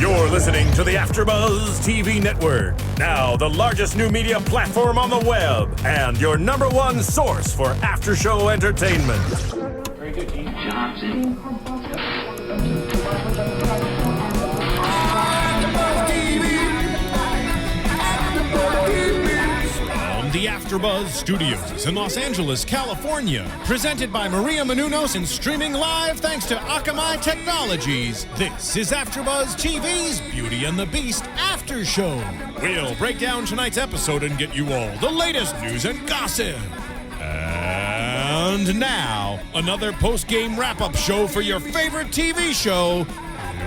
You're listening to the AFTERBUZZ TV network, now the largest new media platform on the web, and your number one source for after-show entertainment. Very good, Keith Johnson. The AFTERBUZZ Studios in Los Angeles, California. Presented by Maria Menounos and streaming live thanks to Akamai Technologies. This is AFTERBUZZ TV's Beauty and the Beast After Show. We'll break down tonight's episode and get you all the latest news and gossip. And now, another post-game wrap-up show for your favorite TV show.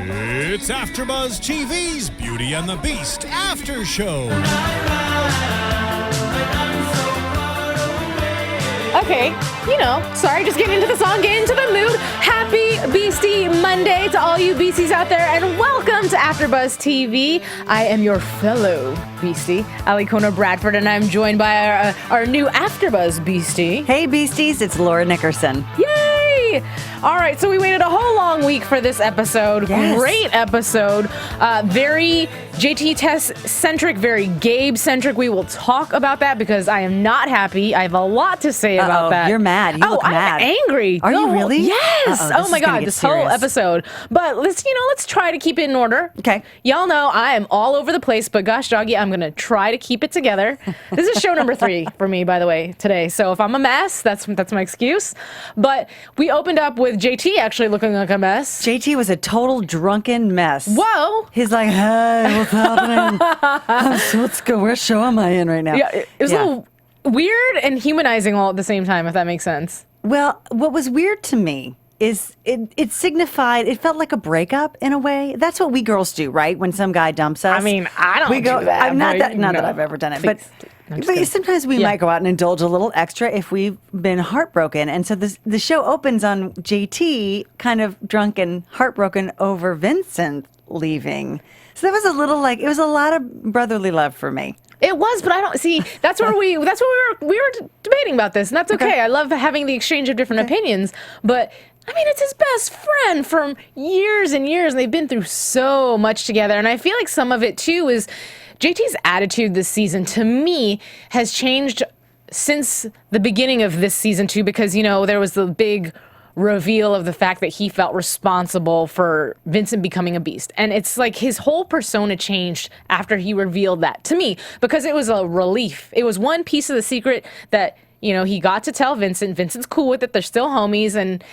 It's AFTERBUZZ TV's Beauty and the Beast After Show. Okay, sorry, just getting into the song, getting into the mood. Happy Beastie Monday to all you beasties out there, and welcome to AFTERBUZZ TV. I am your fellow beastie, Alikona Bradford, and I'm joined by our new AFTERBUZZ beastie. Hey beasties, it's Laura Nickerson. Yay! All right, so we waited a whole long week for this episode. Yes. Great episode. Very JT Tess-centric, very Gabe-centric. We will talk about that because I am not happy. I have a lot to say about that. You're mad. You look mad. I'm angry. Are you really? Yes. Oh my God, this whole serious. episode. But let's try to keep it in order. Okay. Y'all know I am all over the place, but gosh doggy, I'm going to try to keep it together. This is show number 3 for me, by the way, today. So if I'm a mess, that's my excuse. But we opened up with JT actually looking like a mess. JT was a total drunken mess. Whoa. He's like, hey, what's happening? Let's go. What show am I in right now? Yeah, it was a little weird and humanizing all at the same time, if that makes sense. Well, what was weird to me is it signified, it felt like a breakup in a way. That's what we girls do, right? When some guy dumps us. I mean, I don't do that. I'm not but, that I've ever done it. Please. But sometimes we might go out and indulge a little extra if we've been heartbroken. And so the show opens on JT kind of drunk and heartbroken over Vincent leaving. So that was a little it was a lot of brotherly love for me. It was, but I don't see. That's where we were debating about this, and that's okay. I love having the exchange of different opinions, but I mean, it's his best friend from years and years, and they've been through so much together. And I feel like some of it too is JT's attitude this season, to me, has changed since the beginning of this season too, because there was the big reveal of the fact that he felt responsible for Vincent becoming a beast. And it's like his whole persona changed after he revealed that to me, because it was a relief. It was one piece of the secret that, he got to tell Vincent. Vincent's cool with it. They're still homies. And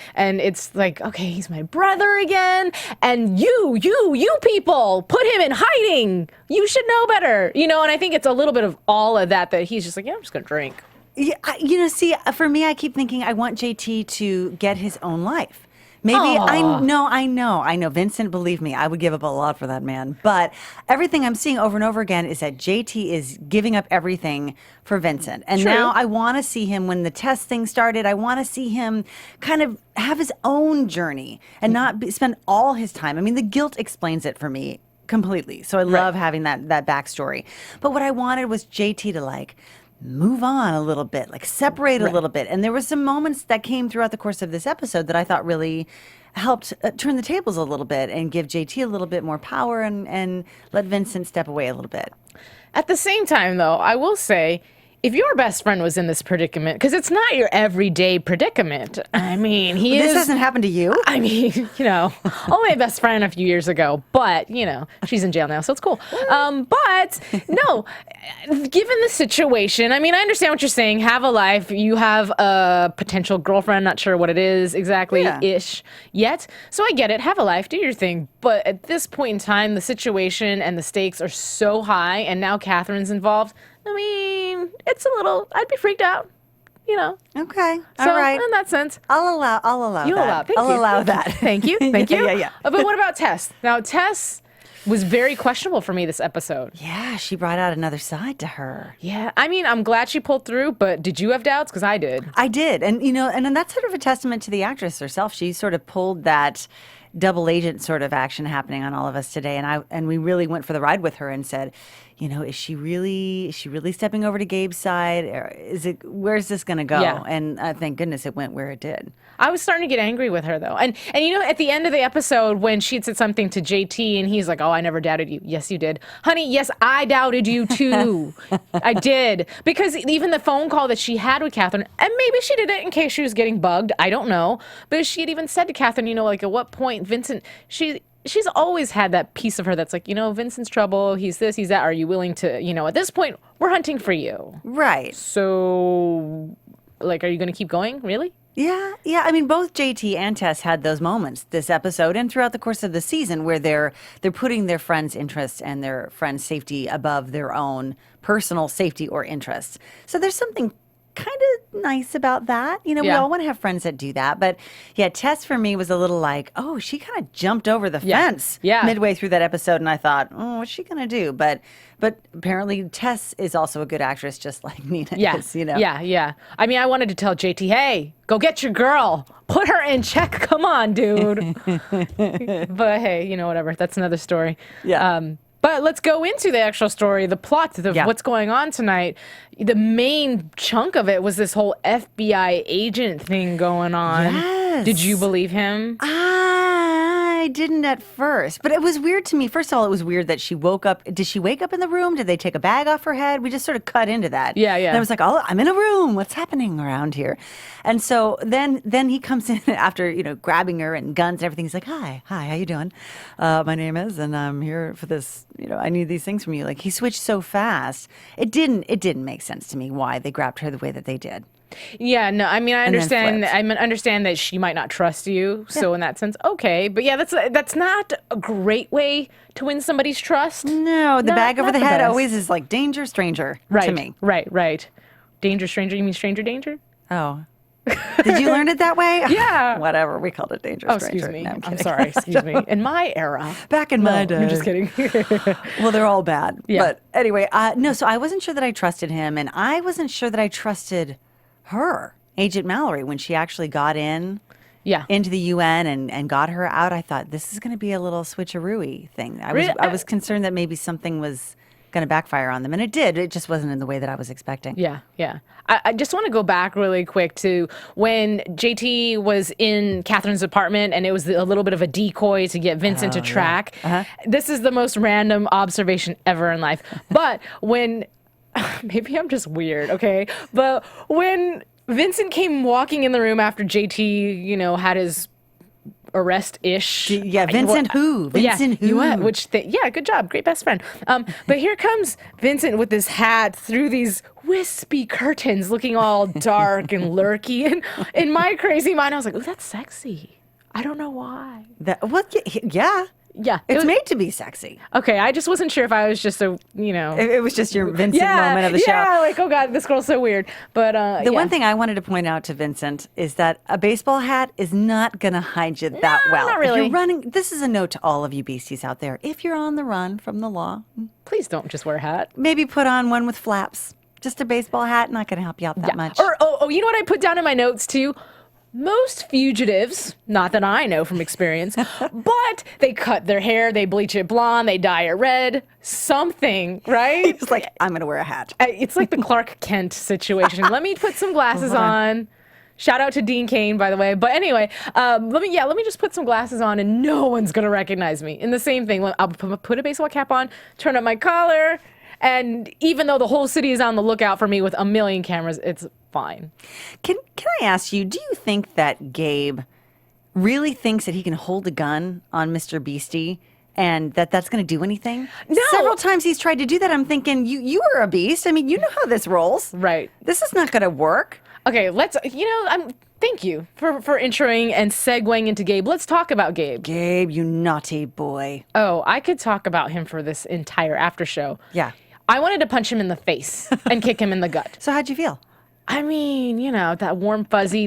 it's like, okay, he's my brother again. And you people, put him in hiding. You should know better. And I think it's a little bit of all of that he's just like, yeah, I'm just going to drink. Yeah, see, for me, I keep thinking I want JT to get his own life. Maybe I know. Vincent, believe me, I would give up a lot for that man. But everything I'm seeing over and over again is that JT is giving up everything for Vincent. And True. now I want to see him, when the test thing started, I want to see him kind of have his own journey and not spend all his time. I mean, the guilt explains it for me completely. So I love having that backstory. But what I wanted was JT to move on a little bit, separate a little bit. And there were some moments that came throughout the course of this episode that I thought really helped turn the tables a little bit and give JT a little bit more power and let Vincent step away a little bit. At the same time, though, I will say, if your best friend was in this predicament, because it's not your everyday predicament. I mean, This hasn't happened to you? I mean, only a best friend a few years ago, but, she's in jail now, so it's cool. But, no, given the situation, I mean, I understand what you're saying. Have a life. You have a potential girlfriend, not sure what it is exactly-ish yet. So I get it. Have a life. Do your thing. But at this point in time, the situation and the stakes are so high, and now Catherine's involved. I mean, it's a little, I'd be freaked out, Okay. So, all right. in that sense. I'll allow You'll that. allow. Thank I'll you. allow that. Thank you. Thank you. Yeah. But what about Tess? Now, Tess was very questionable for me this episode. Yeah, she brought out another side to her. Yeah. I mean, I'm glad she pulled through, but did you have doubts? Because I did. I did. And, and then that's sort of a testament to the actress herself. She sort of pulled that double agent sort of action happening on all of us today. And we really went for the ride with her and said, is she really stepping over to Gabe's side? Or where's this going to go? Yeah. And thank goodness it went where it did. I was starting to get angry with her though. And at the end of the episode when she had said something to JT and he's like, "Oh, I never doubted you." Yes, you did. Honey, yes, I doubted you too. I did. Because even the phone call that she had with Catherine, and maybe she did it in case she was getting bugged, I don't know. But she had even said to Catherine, like at what point Vincent, she's always had that piece of her that's like, Vincent's trouble, he's this, he's that. Are you willing to, at this point, we're hunting for you. Right. So, are you going to keep going? Really? Yeah. I mean, both JT and Tess had those moments this episode and throughout the course of the season where they're putting their friends' interests and their friends' safety above their own personal safety or interests. So there's something kind of nice about that. We all want to have friends that do that. But yeah, Tess for me was a little like, oh, she kind of jumped over the fence midway through that episode. And I thought, oh, what's she going to do? But apparently Tess is also a good actress, just like Nina is, Yeah. I mean, I wanted to tell JT, hey, go get your girl. Put her in check. Come on, dude. But hey, whatever. That's another story. Yeah. But let's go into the actual story, the plot of what's going on tonight. The main chunk of it was this whole FBI agent thing going on. Yes. Did you believe him? I didn't at first, but it was weird to me. First of all, it was weird that she woke up. Did she wake up in the room? Did they take a bag off her head? We just sort of cut into that. Yeah. And I was like, oh, I'm in a room. What's happening around here? And so then he comes in after, grabbing her and guns and everything. He's like, hi, how you doing? My name is, and I'm here for this, I need these things from you. Like he switched so fast. It didn't make sense to me why they grabbed her the way that they did. Yeah, no, I mean, I understand. flipped. I understand that she might not trust you. So in that sense, okay, but yeah, that's not a great way to win somebody's trust. No, the bag over the head best. always is like danger, stranger to me. Right. Danger, stranger. You mean stranger, danger? Oh. Did you learn it that way? Yeah. Whatever. We called it danger, Oh, stranger. excuse me. No, I'm kidding. sorry. Excuse me. In my era. Back in my day. I'm just kidding. Well, they're all bad. Yeah. But anyway, no, so I wasn't sure that I trusted him, and I wasn't sure that I trusted her, Agent Mallory, when she actually got into the UN and got her out. I thought this is going to be a little switcheroo-y thing. I was concerned that maybe something was going to backfire on them, and it did. It just wasn't in the way that I was expecting. Yeah. I just want to go back really quick to when JT was in Catherine's apartment and it was a little bit of a decoy to get Vincent to track. Yeah. This is the most random observation ever in life. But when, maybe I'm just weird, okay? But when Vincent came walking in the room after JT, had his arrest-ish. Yeah, Vincent who? Vincent who? Good job. Great best friend. But here comes Vincent with this hat through these wispy curtains looking all dark and lurky. And in my crazy mind, I was like, oh, that's sexy. I don't know why. Yeah. Yeah. It's made to be sexy. Okay, I just wasn't sure if I was just It was just your Vincent moment of the show. Yeah, like, oh God, this girl's so weird. But the one thing I wanted to point out to Vincent is that a baseball hat is not going to hide you that well. Not really. If you're running, this is a note to all of you beasties out there. If you're on the run from the law, please don't just wear a hat. maybe put on one with flaps. Just a baseball hat, not going to help you out that much. Or, you know what I put down in my notes too? Most fugitives, not that I know from experience, but they cut their hair, they bleach it blonde, they dye it red, something, right? It's like, I'm going to wear a hat. It's like the Clark Kent situation. Let me put some glasses on. Shout out to Dean Cain, by the way. But anyway, let me just put some glasses on and no one's going to recognize me. And the same thing, I'll put a baseball cap on, turn up my collar, and even though the whole city is on the lookout for me with a million cameras, it's fine. Can I ask you, do you think that Gabe really thinks that he can hold a gun on Mr. Beastie and that's going to do anything? No. Several times he's tried to do that. I'm thinking, you are a beast. I mean, you know how this rolls. Right. This is not going to work. Okay, thank you for introing and segueing into Gabe. Let's talk about Gabe. Gabe, you naughty boy. Oh, I could talk about him for this entire after show. Yeah. I wanted to punch him in the face and kick him in the gut. So how'd you feel? I mean, that warm, fuzzy,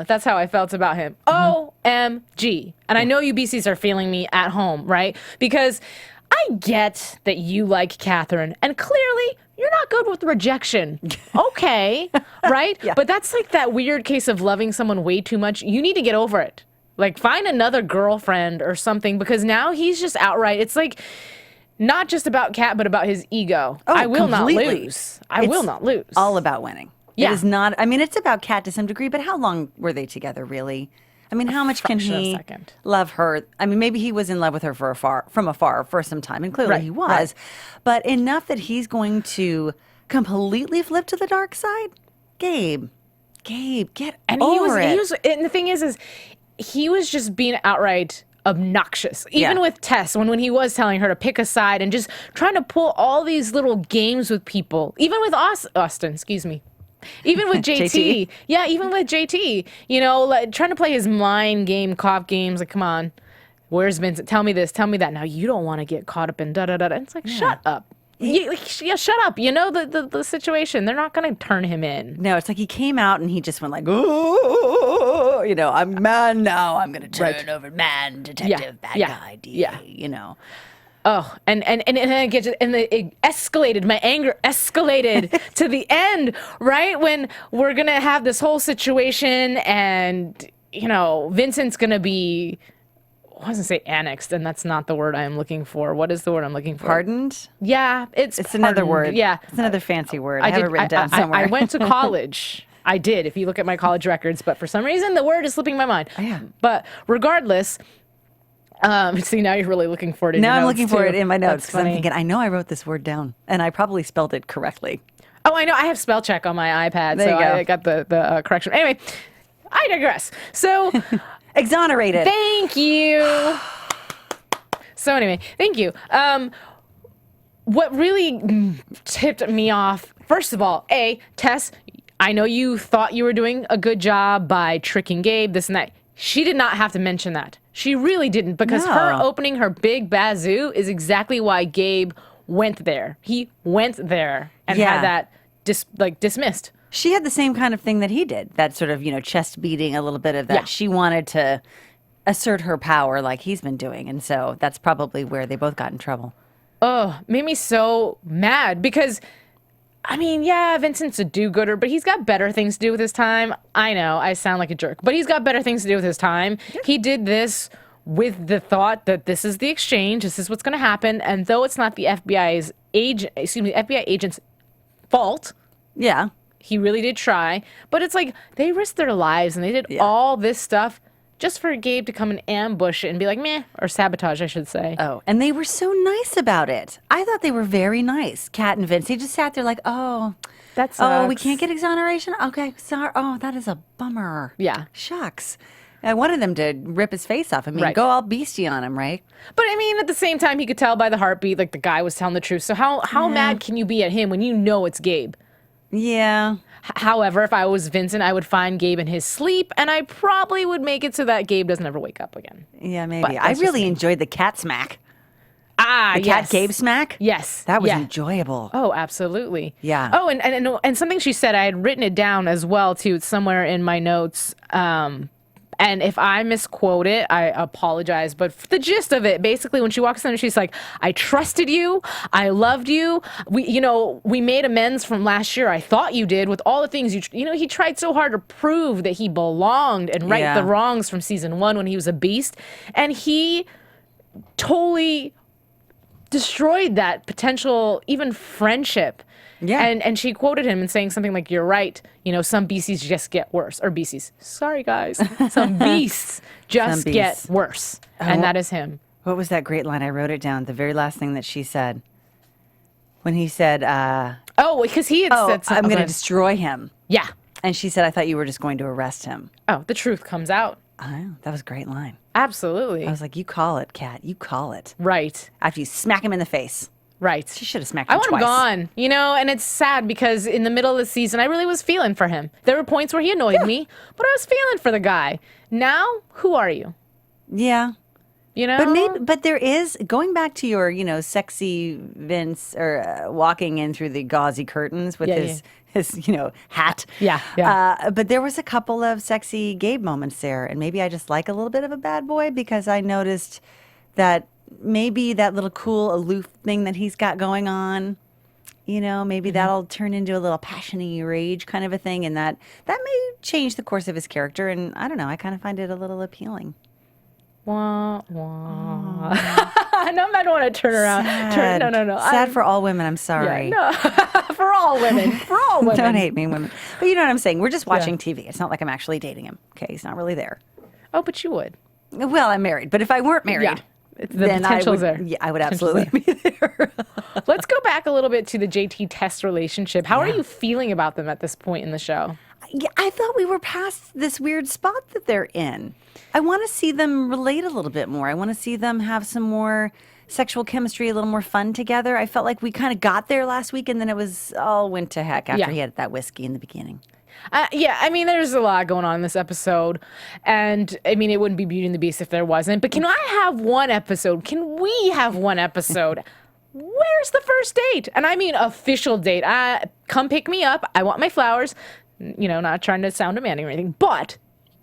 that's how I felt about him. OMG. And I know you BCs are feeling me at home, right? Because I get that you like Catherine, and clearly you're not good with rejection. Okay, right? Yeah. But that's like that weird case of loving someone way too much. You need to get over it. Like, find another girlfriend or something, because now he's just outright. It's like not just about Cat, but about his ego. Oh, I will completely. not lose. I will not lose. All about winning. Yeah. It is not. I mean, it's about Cat to some degree, but how long were they together, really? I mean, how much can fraction of a he second. love her? I mean, maybe he was in love with her from afar for some time, and clearly Right, he was, right. but enough that he's going to completely flip to the dark side. Gabe, get And over it. he was, and the thing is he was just being outright obnoxious. Even Yeah. with Tess, when he was telling her to pick a side and just trying to pull all these little games with people. Even with Austin, excuse me. Even with JT. JT. Yeah, even with JT. You know, like, trying to play his mind game, cop games. Like, come on. Where's Vincent? Tell me this, tell me that. Now, you don't want to get caught up in da-da-da-da. It's like, shut up. Yeah, shut up. You know the situation. They're not going to turn him in. No, it's like he came out and he just went like, "Ooh, you know, I'm man now. I'm going to turn over man, detective, bad guy, DA, you know." Oh, and it gets, and it escalated. My anger escalated to the end, right when we're gonna have this whole situation, and Vincent's gonna be. I was gonna say annexed, and that's not the word I am looking for. What is the word I'm looking for? Pardoned? Yeah, it's another pardoned. word. Yeah, It's another fancy word. I have it written down somewhere. I went to college. I did, if you look at my college records, but for some reason the word is slipping my mind. Oh, yeah. But regardless, see, now you're really looking for it in Now your I'm notes, looking for too. it in my notes That's because I'm funny. thinking, I know I wrote this word down and I probably spelled it correctly. Oh, I know. I have spell check on my iPad, There so you go. I got the correction. Anyway, I digress. So, Exonerated. thank you. So anyway, thank you. What really tipped me off, first of all, Tess, I know you thought you were doing a good job by tricking Gabe, this and that. She did not have to mention that. She really didn't, because her No. opening her big bazoo is exactly why Gabe went there. He went there and Yeah. had that dismissed. She had the same kind of thing that he did, that sort of, chest beating, a little bit of that. Yeah. She wanted to assert her power like he's been doing. And so that's probably where they both got in trouble. Oh, made me so mad because, I mean, yeah, Vincent's a do-gooder, but he's got better things to do with his time. I know, I sound like a jerk, but he's got better things to do with his time. He did this with the thought that this is the exchange, this is what's going to happen, and though it's not the FBI agent's fault, Yeah. he really did try, but it's like they risked their lives and they did all this stuff just for Gabe to come and ambush it and be like, meh, or sabotage, I should say. Oh, and they were so nice about it. I thought they were very nice, Kat and Vince. They just sat there like, oh, That's we can't get exoneration? Okay, sorry. Oh, that is a bummer. Yeah. Shucks. I wanted them to rip his face off. I mean, Right. go all beastie on him, right? But I mean, at the same time, he could tell by the heartbeat, like the guy was telling the truth. So how mad can you be at him when you know it's Gabe? Yeah. However, if I was Vincent, I would find Gabe in his sleep, and I probably would make it so that Gabe doesn't ever wake up again. Yeah, maybe. But I that's just really me. enjoyed the cat smack. Ah, The yes. cat Gabe smack? Yes. That was yeah. enjoyable. Oh, absolutely. Yeah. Oh, and something she said, I had written it down as well, too. It's somewhere in my notes. And if I misquote it, I apologize. But for the gist of it, basically, when she walks in, she's like, I trusted you. I loved you. We made amends from last year. I thought you did with all the things he tried so hard to prove that he belonged and right Yeah. the wrongs from season 1 when he was a beast. And he totally destroyed that potential, even friendship. Yeah. And she quoted him and saying something like, you're right. Some beasties just get worse. Or beasties. Sorry, guys. Some beasts just Some get beasts. worse. And that is him. What was that great line? I wrote it down. The very last thing that she said. When he said, Oh, because he had said something. I'm going to destroy him. Yeah. And she said, I thought you were just going to arrest him. Oh, the truth comes out. Oh, that was a great line. Absolutely. I was like, you call it, Kat. You call it. Right. After you smack him in the face. Right. She should have smacked I him want twice. him gone, and it's sad because in the middle of the season, I really was feeling for him. There were points where he annoyed me, but I was feeling for the guy. Now, who are you? Yeah. You know? But there is, going back to your, sexy Vince or walking in through the gauzy curtains with Yeah, his hat. Yeah, yeah. But there was a couple of sexy Gabe moments there. And maybe I just like a little bit of a bad boy because I noticed that maybe that little cool aloof thing that he's got going on, maybe that'll turn into a little passion-y rage kind of a thing. And that may change the course of his character. And I don't know, I kind of find it a little appealing. Wah, wah. No, I don't want to turn around. Sad. No. Sad for all women. I'm sorry. No, for all women. For all women. Don't hate me, women. But you know what I'm saying. We're just watching TV. It's not like I'm actually dating him. Okay, he's not really there. Oh, but you would. Well, I'm married. But if I weren't married, The then potential's there. Yeah, I would absolutely be there. Let's go back a little bit to the JT Tess relationship. How are you feeling about them at this point in the show? Yeah, I thought we were past this weird spot that they're in. I want to see them relate a little bit more. I want to see them have some more sexual chemistry, a little more fun together. I felt like we kind of got there last week, and then it was all went to heck after he had that whiskey in the beginning. I mean, there's a lot going on in this episode, and I mean, it wouldn't be Beauty and the Beast if there wasn't. But can I have one episode? Can we have one episode? Where's the first date? And I mean, official date. Come pick me up. I want my flowers. You know, not trying to sound demanding or anything, but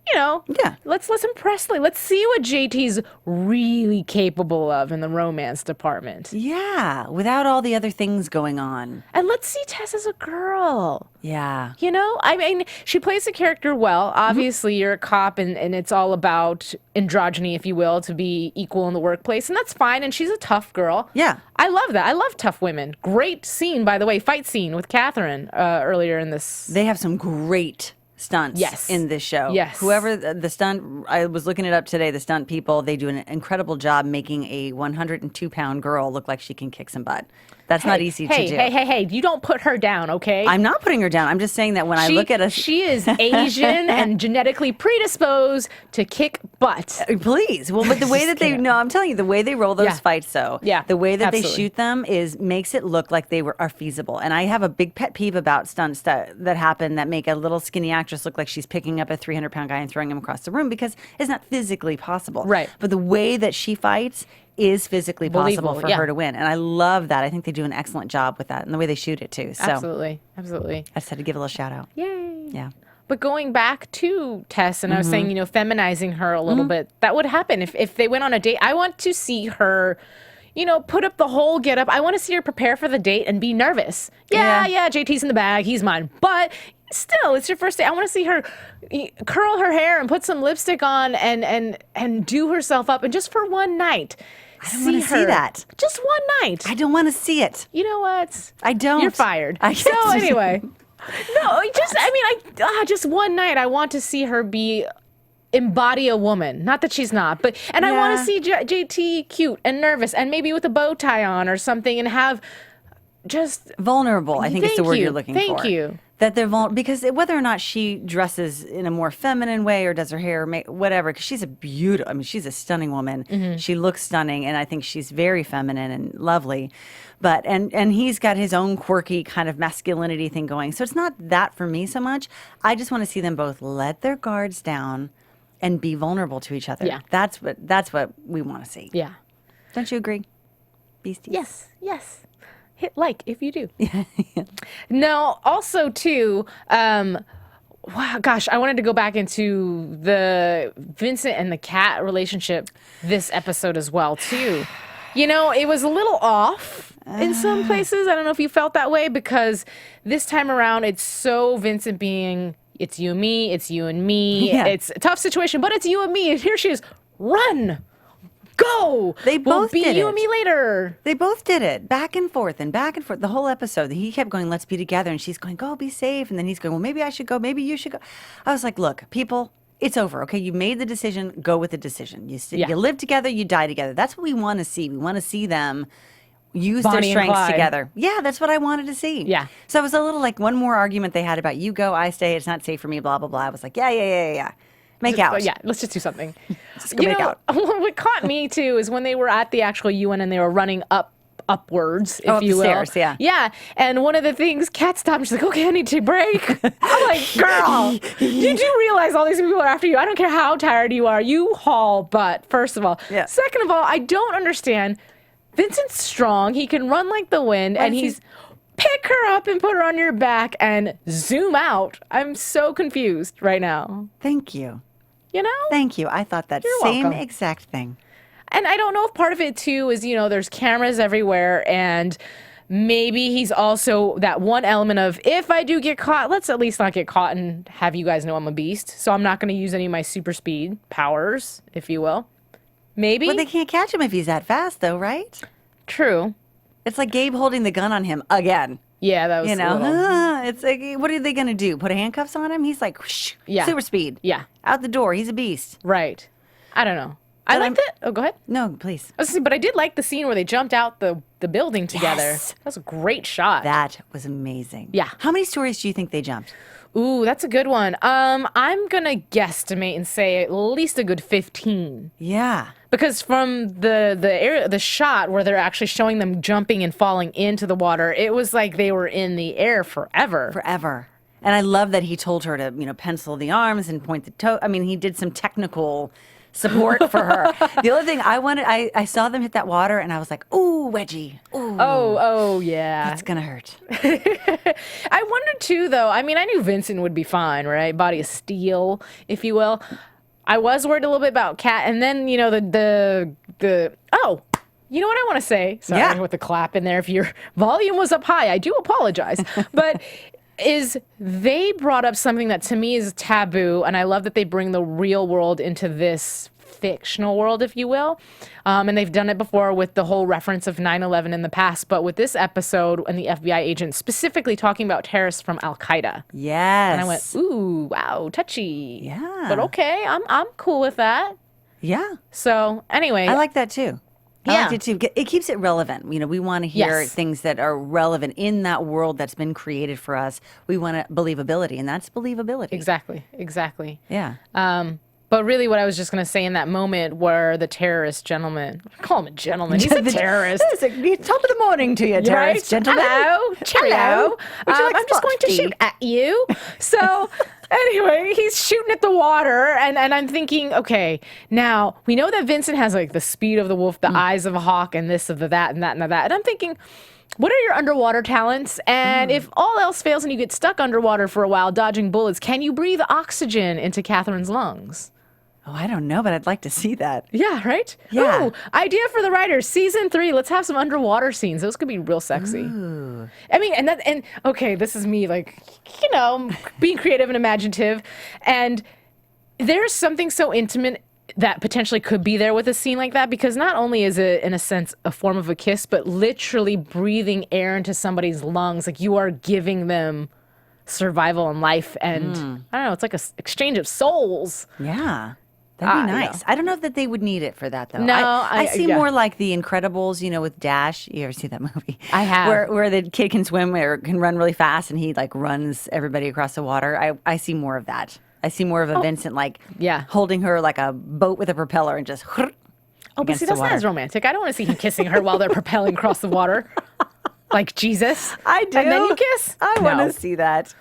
you know, let's impress. Let's see what JT's really capable of in the romance department. Yeah, without all the other things going on. And let's see Tess as a girl. Yeah. You know, I mean, she plays the character well. Obviously, you're a cop, and it's all about androgyny, if you will, to be equal in the workplace. And that's fine. And she's a tough girl. Yeah. I love that. I love tough women. Great scene, by the way, fight scene with Catherine earlier in this. They have some great stunts in this show. Yes. Whoever the stunt, I was looking it up today, the stunt people, they do an incredible job making a 102-pound girl look like she can kick some butt. That's not easy to do. Hey, you don't put her down, okay? I'm not putting her down. I'm just saying that when I look at she is Asian and genetically predisposed to kick butt. Please. Well, but the way that I'm telling you, the way they roll those fights, though, the way that they shoot them makes it look like they are feasible. And I have a big pet peeve about stunts that happen that make a little skinny actress look like she's picking up a 300-pound guy and throwing him across the room because it's not physically possible. Right. But the way that she fights is physically possible for her to win. And I love that. I think they do an excellent job with that and the way they shoot it, too. So Absolutely. I just had to give a little shout out. Yay. Yeah. But going back to Tess, and I was saying, you know, feminizing her a little bit, that would happen. If they went on a date, I want to see her, you know, put up the whole get up. I want to see her prepare for the date and be nervous. Yeah, JT's in the bag. He's mine. But still, it's your first date. I want to see her curl her hair and put some lipstick on and do herself up. And just for one night, I don't want to see that. Just one night. I don't want to see it. You know what? I don't. You're fired. So anyway, just one night. I want to see her embody a woman. Not that she's not, but I want to see JT cute and nervous and maybe with a bow tie on or something and have just vulnerable. I think it's the word you're looking for. Thank you. That they're vulnerable because whether or not she dresses in a more feminine way or does her hair, whatever, because she's she's a stunning woman. She looks stunning, and I think she's very feminine and lovely. But and he's got his own quirky kind of masculinity thing going. So it's not that for me so much. I just want to see them both let their guards down and be vulnerable to each other. Yeah. That's what we want to see. Yeah. Don't you agree, Beasties? Yes. Hit like if you do. No, also too, wow, gosh, I wanted to go back into the Vincent and the Cat relationship this episode as well too. You know, it was a little off in some places. I don't know if you felt that way because this time around it's so Vincent being, it's you and me, it's you and me. Yeah. It's a tough situation, but it's you and me. And here she is, run. Go! They both we'll be did you it. and me later. They both did it, back and forth. The whole episode. He kept going, let's be together. And she's going, go, be safe. And then he's going, well, maybe I should go. Maybe you should go. I was like, look, people, it's over, okay? You made the decision. Go with the decision. You live together, you die together. That's what we want to see. We want to see them use Bonnie their and strengths Clyde. together. Yeah, that's what I wanted to see. Yeah. So it was a little like one more argument they had about you go, I stay. It's not safe for me, blah, blah, blah. I was like, yeah. Make out. Yeah, let's just do something. Just go make out. What caught me too is when they were at the actual UN and they were running upwards, if up you the will. stairs, yeah. Yeah, and one of the things, Kat stopped and she's like, okay, I need to take a break. I'm like, girl, you do realize all these people are after you. I don't care how tired you are. You haul butt, first of all. Yeah. Second of all, I don't understand. Vincent's strong. He can run like the wind, and he's pick her up and put her on your back and zoom out. I'm so confused right now. Thank you. You know? Thank you. I thought that You're same welcome. exact thing. And I don't know if part of it too is, you know, there's cameras everywhere and maybe he's also that one element of if I do get caught, let's at least not get caught and have you guys know I'm a beast. So I'm not going to use any of my super speed powers, if you will. Maybe. But they can't catch him if he's that fast, though, right? True. It's like Gabe holding the gun on him again. Yeah, that was You know, a little... it's like, what are they going to do? Put handcuffs on him? He's like, whoosh, Yeah. super speed. Yeah. Out the door. He's a beast. Right. I don't know. I liked it. Oh, go ahead. No, please. But I did like the scene where they jumped out the building together. Yes. That was a great shot. That was amazing. Yeah. How many stories do you think they jumped? Ooh, that's a good one. I'm gonna guesstimate and say at least a good 15. Yeah. Because from the shot where they're actually showing them jumping and falling into the water, it was like they were in the air forever. Forever. And I love that he told her to, pencil the arms and point the toe. I mean, he did some technical support for her. The other thing I saw them hit that water and I was like, ooh, wedgie. Ooh. Oh, yeah. That's going to hurt. I wondered too, though. I mean, I knew Vincent would be fine, right? Body of steel, if you will. I was worried a little bit about Cat, and then you know you know what I want to say? Sorry with the clap in there. If your volume was up high, I do apologize. But they brought up something that to me is taboo, and I love that they bring the real world into this fictional world, if you will. And they've done it before with the whole reference of 9/11 in the past, but with this episode and the FBI agent specifically talking about terrorists from Al-Qaeda. Yes. And I went, ooh, wow, touchy. Yeah. But okay, I'm cool with that. Yeah. So anyway. I like that too. I Yeah. like it too. It keeps it relevant. We want to hear Yes. things that are relevant in that world that's been created for us. We want believability, and that's believability. Exactly. Yeah. But really what I was just going to say in that moment where the terrorist gentleman, call him a gentleman, he's a terrorist. It's top of the morning to you, terrorist gentlemen. Hello, cheerio. Would you like I'm just going to tea? shoot at you. So anyway, he's shooting at the water, and I'm thinking, okay, now we know that Vincent has like the speed of the wolf, the eyes of a hawk, and this of the that and that and that. And I'm thinking, what are your underwater talents? And if all else fails and you get stuck underwater for a while dodging bullets, can you breathe oxygen into Catherine's lungs? Oh, I don't know, but I'd like to see that. Yeah, right? Yeah. Ooh, idea for the writers. Season 3, let's have some underwater scenes. Those could be real sexy. Ooh. I mean, and okay, this is me, like, being creative and imaginative. And there's something so intimate that potentially could be there with a scene like that, because not only is it, in a sense, a form of a kiss, but literally breathing air into somebody's lungs. Like, you are giving them survival and life. And I don't know, it's like an exchange of souls. Yeah. That'd be nice. I don't know that they would need it for that, though. No, I see yeah. more like The Incredibles, with Dash. You ever see that movie? I have. Where the kid can swim or can run really fast and he like runs everybody across the water. I see more of that. I see more of a Vincent holding her like a boat with a propeller and just Oh, but see, that's not water. as romantic. I don't want to see him kissing her while they're propelling across the water. Like Jesus. I do. And then you kiss? I want to see that.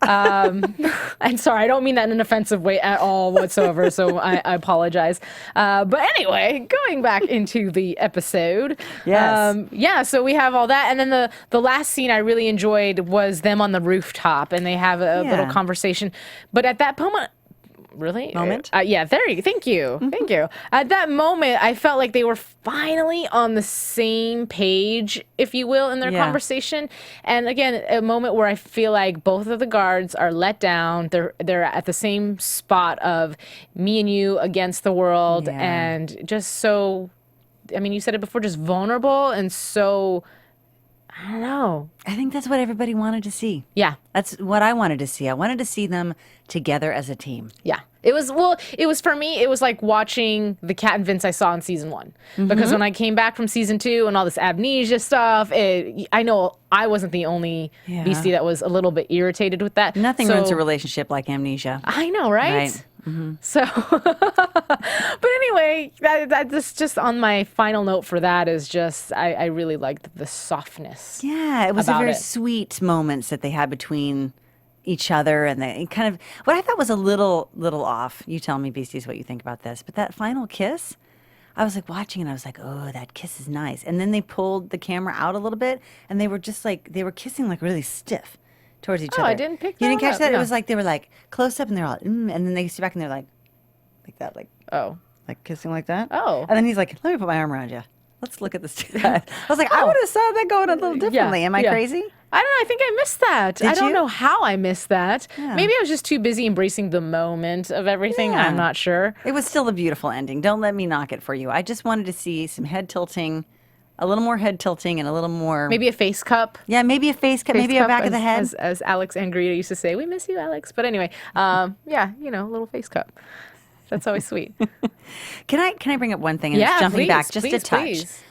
I'm sorry, I don't mean that in an offensive way at all whatsoever, so I apologize. But anyway, going back into the episode. Yes. So we have all that. And then the last scene I really enjoyed was them on the rooftop, and they have a little conversation. But at that moment, Moment? Yeah, thank you. Thank you. At that moment, I felt like they were finally on the same page, if you will, in their conversation. And again, a moment where I feel like both of the guards are let down. They're at the same spot of me and you against the world, and just so, I mean, you said it before, just vulnerable and so, I don't know. I think that's what everybody wanted to see. Yeah. That's what I wanted to see. I wanted to see them together as a team. Yeah. It was for me, it was like watching the Cat and Vince I saw in season 1. Because when I came back from season 2 and all this amnesia stuff, I know I wasn't the only beastie that was a little bit irritated with that. Nothing ruins a relationship like amnesia. I know, right? So, but anyway, that's just on my final note for that is just, I really liked the softness. Yeah, it was a about very it. sweet moments that they had between each other, and they kind of, what I thought was a little off. You tell me, beasties, what you think about this. But that final kiss, I was like watching and I was like, oh, that kiss is nice. And then they pulled the camera out a little bit and they were just like, they were kissing like really stiff towards each other. I didn't pick that You didn't catch up, that? no. It was like they were like close up and they're all, and then they sit back and they're like that, like Oh. kissing like that. Oh. And then he's like, let me put my arm around you. let's look at this. I was like, I would have saw that going a little differently. Am I crazy? I don't know. I think I missed that. I don't you? know how I missed that. Yeah. Maybe I was just too busy embracing the moment of everything. Yeah. I'm not sure. It was still a beautiful ending. Don't let me knock it for you. I just wanted to see some head tilting, a little more head tilting, and a little more. Maybe a face cup. Yeah, maybe a face cut, maybe a back of the head. As Alex Angrita used to say, we miss you, Alex. But anyway, yeah, a little face cup. That's always sweet. Can I bring up one thing? And Yeah, it's jumping please, back just a please, touch. please.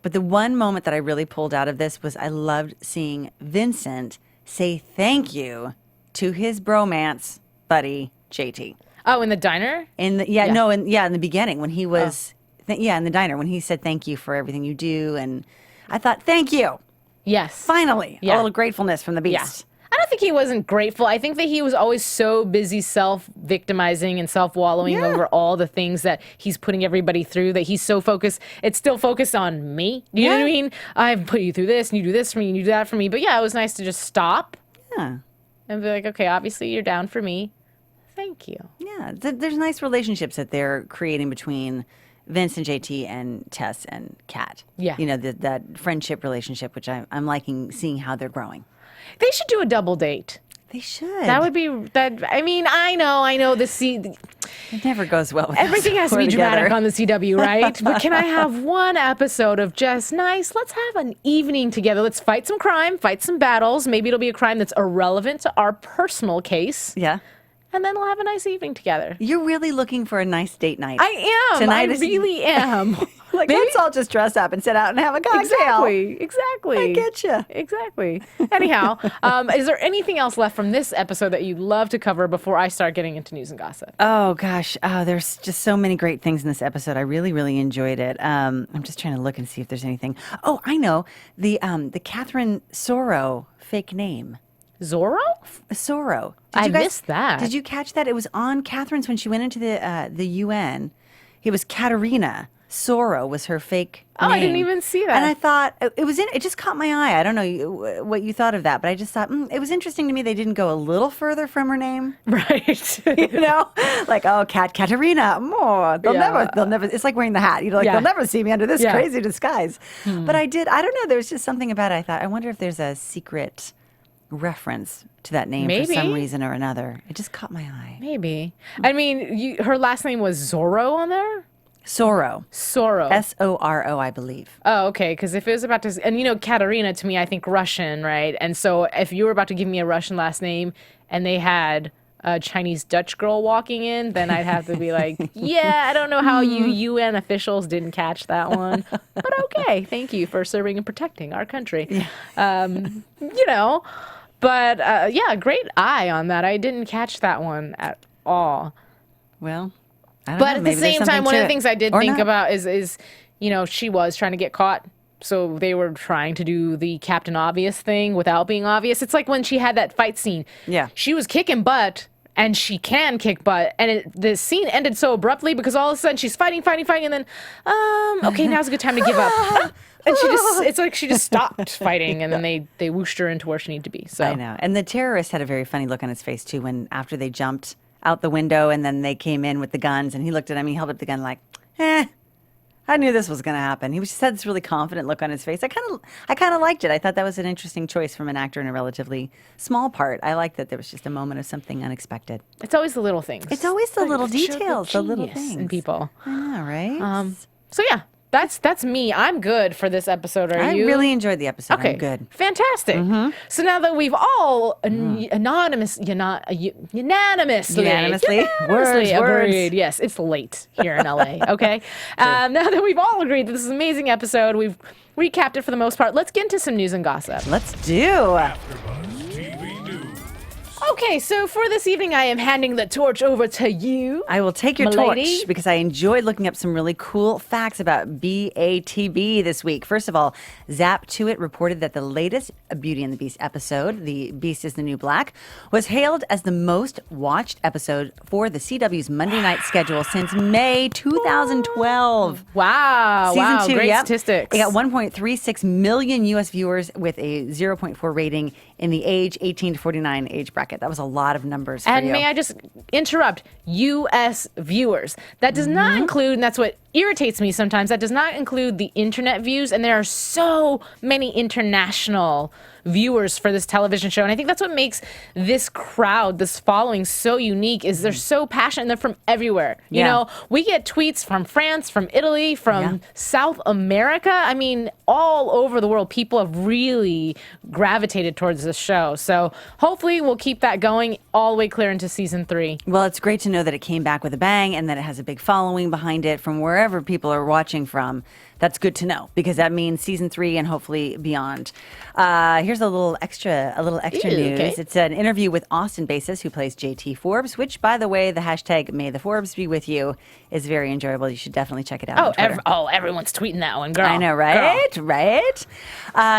But the one moment that I really pulled out of this was I loved seeing Vincent say thank you to his bromance buddy JT. Oh, in the diner? In the in the beginning when he was in the diner when he said thank you for everything you do, and I thought thank you. Yes. Finally, a Yeah. little gratefulness from the beast. Yeah. I don't think he wasn't grateful. I think that he was always so busy self-victimizing and self-wallowing over all the things that he's putting everybody through that he's so focused. It's still focused on me. You know what I mean? I've put you through this and you do this for me and you do that for me. But yeah, it was nice to just stop Yeah. and be like, okay, obviously you're down for me. Thank you. Yeah, there's nice relationships that they're creating between Vince and JT and Tess and Kat. Yeah. That friendship relationship, which I'm liking seeing how they're growing. They should do a double date. They should. That would be that. I mean, I know It never goes well with everything us has to when be we're dramatic together. on the CW, right? But can I have one episode of just nice? Let's have an evening together. Let's fight some crime, fight some battles. Maybe it'll be a crime that's irrelevant to our personal case. Yeah. And then we'll have a nice evening together. You're really looking for a nice date night. I am. Tonight I is- really am. Like, let's all just dress up and sit out and have a cocktail. Exactly. I get you. Exactly. Anyhow, is there anything else left from this episode that you'd love to cover before I start getting into news and gossip? Oh gosh, there's just so many great things in this episode. I really, really enjoyed it. I'm just trying to look and see if there's anything. Oh, I know the Catherine Sorrow fake name. Zorro? Sorrow. I missed that. Did you catch that? It was on Catherine's when she went into the UN. It was Katerina. Sorrow was her fake Oh, name. I didn't even see that. And I thought it just caught my eye. I don't know what you thought of that, but I just thought it was interesting to me. They didn't go a little further from her name, Right. like Katerina. More. They'll never. It's like wearing the hat. They'll never see me under this crazy disguise. But I did. I don't know. There was just something about it. I thought, I wonder if there's a secret reference to that name for some reason or another. It just caught my eye. Maybe. I mean, her last name was Zorro on there? Sorrow. Sorrow. Soro, I believe. Oh, okay. Because if it was about to, and Katerina to me, I think Russian, right? And so if you were about to give me a Russian last name and they had a Chinese Dutch girl walking in, then I'd have to be like, yeah, I don't know how you UN officials didn't catch that one. But okay. Thank you for serving and protecting our country. But yeah, great eye on that. I didn't catch that one at all. Well, I don't But know. at the Maybe there's same time, something one to of the it. things I did Or think not. about is, she was trying to get caught. So they were trying to do the Captain Obvious thing without being obvious. It's like when she had that fight scene. Yeah. She was kicking butt, and she can kick butt. And the scene ended so abruptly because all of a sudden she's fighting, and then, okay, now's a good time to give up. And it's like she just stopped fighting, and then they whooshed her into where she needed to be. So I know. And the terrorist had a very funny look on his face, too, when after they jumped out the window and then they came in with the guns and he looked at him, he held up the gun like, I knew this was going to happen. He just had this really confident look on his face. I kind of liked it. I thought that was an interesting choice from an actor in a relatively small part. I liked that there was just a moment of something unexpected. it's always the little things. It's always the little Show details, the little genius in things. people. I know, right? So yeah, that's me. I'm good for this episode. Are I you? really enjoyed the episode. Okay, I'm good. Fantastic. So now that we've all unanimously Words. agreed. Yes, it's late here in LA. Okay. Now that we've all agreed that this is an amazing episode, we've recapped it for the most part. Let's get into some news and gossip. Let's do. AfterBuzz TV News. Okay, so for this evening, I am handing the torch over to you. I will take your Milady. torch because I enjoyed looking up some really cool facts about BATB this week. First of all, Zap To It reported that the latest Beauty and the Beast episode, The Beast is the New Black, was hailed as the most watched episode for the CW's Monday night schedule since May 2012. Wow. Season 2, Great yep. statistics. It got 1.36 million U.S. viewers with a 0.4 rating in the age 18 to 49 age bracket. skyrocket. That was a lot of numbers for And you. may I just interrupt? U.S. viewers. That does not include, and that's what irritates me sometimes, that does not include the internet views. And there are so many international viewers for this television show. And I think that's what makes this crowd, this following, so unique, is they're so passionate and they're from everywhere. You know, we get tweets from France, from Italy, from South America. I mean, all over the world, people have really gravitated towards this show. So hopefully we'll keep that going all the way clear into season 3. Well, it's great to know that it came back with a bang and that it has a big following behind it from wherever people are watching from. That's good to know because that means season 3 and hopefully beyond. Here's a little extra news. Okay. It's an interview with Austin Basis, who plays JT Forbes, which, by the way, the hashtag May the Forbes be with you is very enjoyable. You should definitely check it out. on Twitter. Everyone's tweeting that one, girl. I know, right? Girl. Right?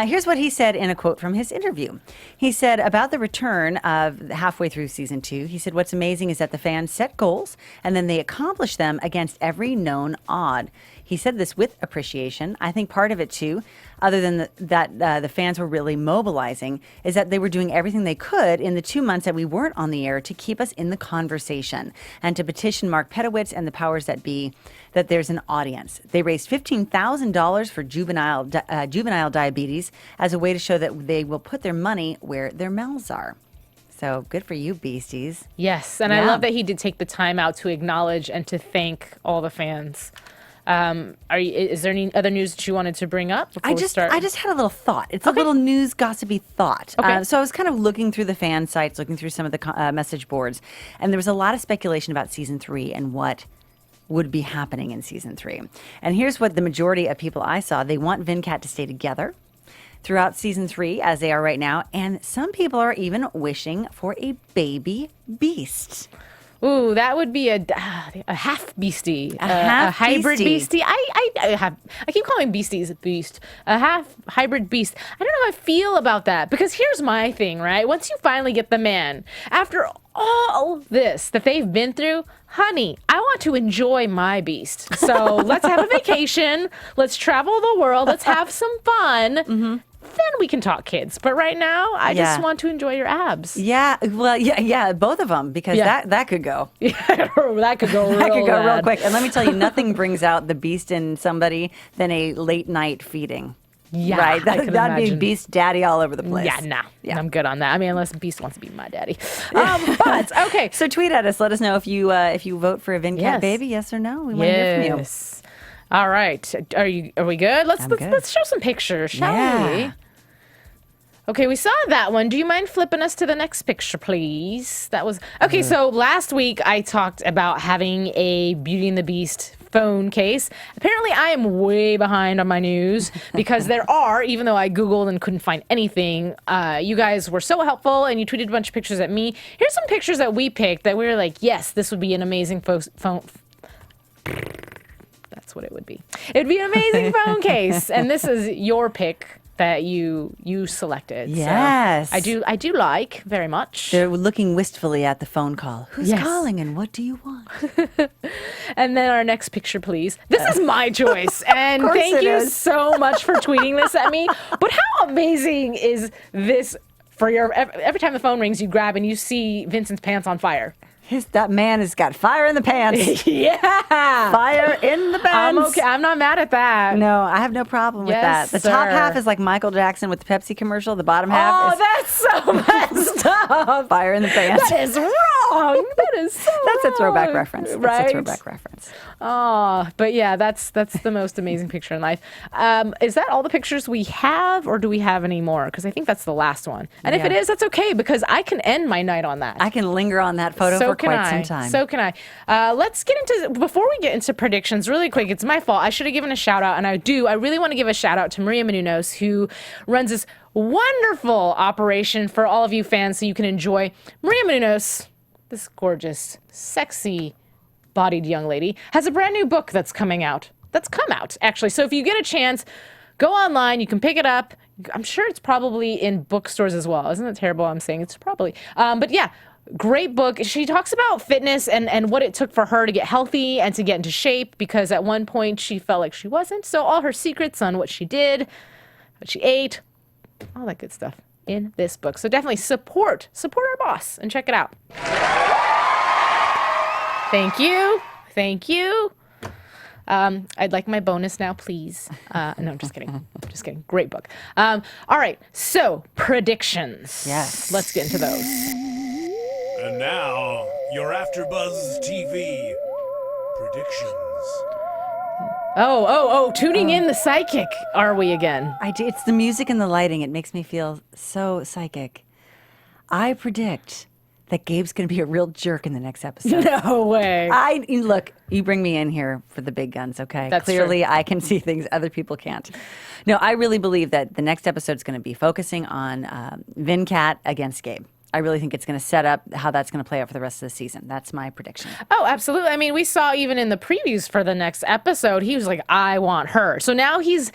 Here's what he said in a quote from his interview. He said about the return of halfway through season 2, he said, what's amazing is that the fans set goals and then they accomplish them against every known odd. He said this with appreciation. I think part of it, too, other than the fans were really mobilizing, is that they were doing everything they could in the 2 months that we weren't on the air to keep us in the conversation and to petition Mark Pedowitz and the powers that be that there's an audience. They raised $15,000 for juvenile diabetes as a way to show that they will put their money where their mouths are. So good for you, Beasties. Yes, and I love that he did take the time out to acknowledge and to thank all the fans. Is there any other news that you wanted to bring up before we start? I just had a little thought. It's a little news gossipy thought. Okay. So I was kind of looking through the fan sites, looking through some of the message boards, and there was a lot of speculation about season 3 and what would be happening in season 3. And here's what the majority of people I saw. They want Vin Cat to stay together throughout season 3, as they are right now, and some people are even wishing for a baby beast. Ooh, that would be a half beastie, half a hybrid beastie. beastie. I keep calling beasties a beast, a half hybrid beast. I don't know how I feel about that because here's my thing, right? Once you finally get the man, after all this that they've been through, honey, I want to enjoy my beast. So let's have a vacation. Let's travel the world. Let's have some fun. Then we can talk kids. But right now, I just want to enjoy your abs. Yeah, well, yeah, both of them because that could go. Yeah, that could go real That could go real bad. quick. And let me tell you, nothing brings out the beast in somebody than a late night feeding. Yeah, right. I could That'd be imagine. beast daddy all over the place. Yeah, nah. Yeah. I'm good on that. I mean, unless Beast wants to be my daddy. But okay. So tweet at us. Let us know if you vote for a Vin Cat Yes. baby. Yes or no. We want to hear from you. Yes. All right. Are we good? I'm good. Let's show some pictures, shall Yeah. we? Okay, we saw that one. Do you mind flipping us to the next picture, please? That was okay. So last week I talked about having a Beauty and the Beast phone case. Apparently, I am way behind on my news because there are, even though I Googled and couldn't find anything, you guys were so helpful and you tweeted a bunch of pictures at me. Here's some pictures that we picked that we were like, yes, this would be an amazing phone. That's what it would be. It would be an amazing phone case. And this is your pick that you selected. Yes. So I do like very much. They're looking wistfully at the phone call. Who's Yes. calling and what do you want? And then our next picture, please. This is my choice. And course thank it you is. so much for tweeting this at me. But how amazing is this for your every time the phone rings, you grab and you see Vincent's pants on fire. That man has got fire in the pants. Yeah. Fire in the pants. I'm okay. I'm not mad at that. No, I have no problem with Yes, that. The top sir. half is like Michael Jackson with the Pepsi commercial. The bottom half Oh, is that's so messed up. fire in the pants. That is wrong. That is so That's a throwback wrong. reference. That's Right? a throwback reference. Oh, but yeah, that's the most amazing picture in life. Is that all the pictures we have, or do we have any more? Because I think that's the last one. And if Yeah. it is, that's okay because I can end my night on that. I can linger on that photo for quite some time. So can I. Let's get into, before we get into predictions, really quick, it's my fault. I should have given a shout out, and I really want to give a shout out to Maria Menounos, who runs this wonderful operation for all of you fans so you can enjoy. Maria Menounos, this gorgeous, sexy, bodied young lady, has a brand new book that's come out, actually. So if you get a chance, go online, you can pick it up. I'm sure it's probably in bookstores as well. Isn't it terrible I'm saying it's probably? But yeah, great book. She talks about fitness and what it took for her to get healthy and to get into shape, because at one point she felt like she wasn't. So all her secrets on what she did, what she ate, all that good stuff. in this book. So definitely support our boss and check it out. Thank you. Thank you. I'd like my bonus now, please. No, I'm just kidding. I'm just kidding. Great book. All right. So predictions. Yes. Let's get into those. And now, your AfterBuzz TV predictions. Tuning in the psychic, are we again? It's the music and the lighting. It makes me feel so psychic. I predict that Gabe's going to be a real jerk in the next episode. No way. Look, you bring me in here for the big guns, okay? That's Clearly, true. I can see things other people can't. No, I really believe that the next episode is going to be focusing on Vin Cat against Gabe. I really think it's going to set up how that's going to play out for the rest of the season. That's my prediction. Oh, absolutely. I mean, we saw even in the previews for the next episode, he was like, I want her. So now he's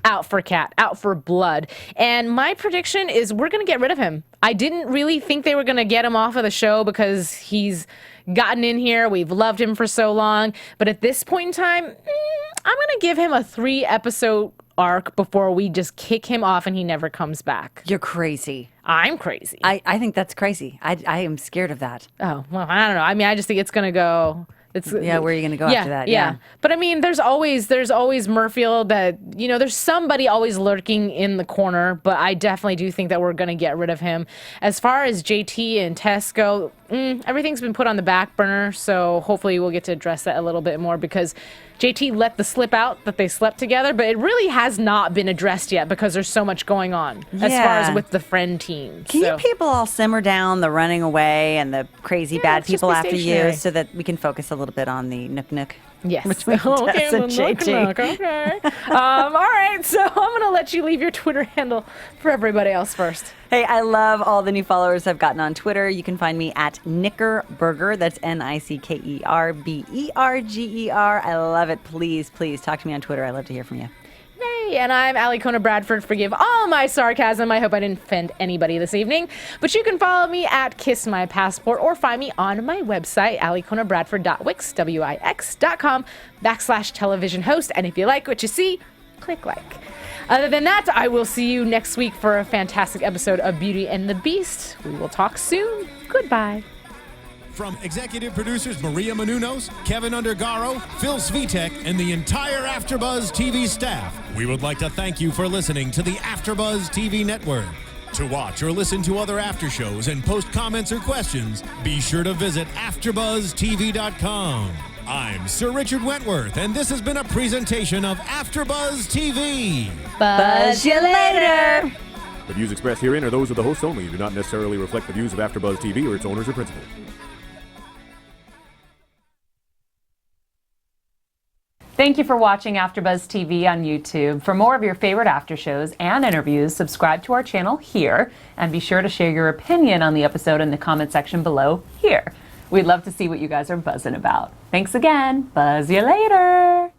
out for Cat, out for blood. And my prediction is we're going to get rid of him. I didn't really think they were going to get him off of the show because he's gotten in here. We've loved him for so long. But at this point in time, I'm going to give him a 3-episode arc before we just kick him off and he never comes back. You're crazy. I'm crazy. I think that's crazy. I am scared of that. Oh, well, I don't know. I mean, I just think it's going to go... Yeah, where are you going to go after that? Yeah. But I mean, there's always Murfield that, there's somebody always lurking in the corner, but I definitely do think that we're going to get rid of him. As far as JT and Tess go, everything's been put on the back burner, so hopefully we'll get to address that a little bit more because JT let the slip out that they slept together, but it really has not been addressed yet because there's so much going on as far as with the friend team. Can you people all simmer down the running away and the crazy bad people after you so that we can focus a little bit on the nook? Yes. Between Tess and JT. Okay. All right. So I'm going to let you leave your Twitter handle for everybody else first. Hey, I love all the new followers I've gotten on Twitter. You can find me at Nickerberger. That's Nickerberger. I love it. Please talk to me on Twitter. I love to hear from you. Yay. And I'm Alikona Bradford. Forgive all my sarcasm. I hope I didn't offend anybody this evening. But you can follow me at Kiss My Passport or find me on my website, alikonabradford.wix.com/television host. And if you like what you see, click like. Other than that, I will see you next week for a fantastic episode of Beauty and the Beast. We will talk soon. Goodbye. From executive producers Maria Menounos, Kevin Undergaro, Phil Svitek, and the entire AfterBuzz TV staff, we would like to thank you for listening to the AfterBuzz TV network. To watch or listen to other after shows and post comments or questions, be sure to visit AfterBuzzTV.com. I'm Sir Richard Wentworth, and this has been a presentation of AfterBuzz TV. Buzz you later. The views expressed herein are those of the hosts only and do not necessarily reflect the views of AfterBuzz TV or its owners or principals. Thank you for watching AfterBuzz TV on YouTube. For more of your favorite after shows and interviews, subscribe to our channel here, and be sure to share your opinion on the episode in the comment section below here. We'd love to see what you guys are buzzing about. Thanks again. Buzz you later.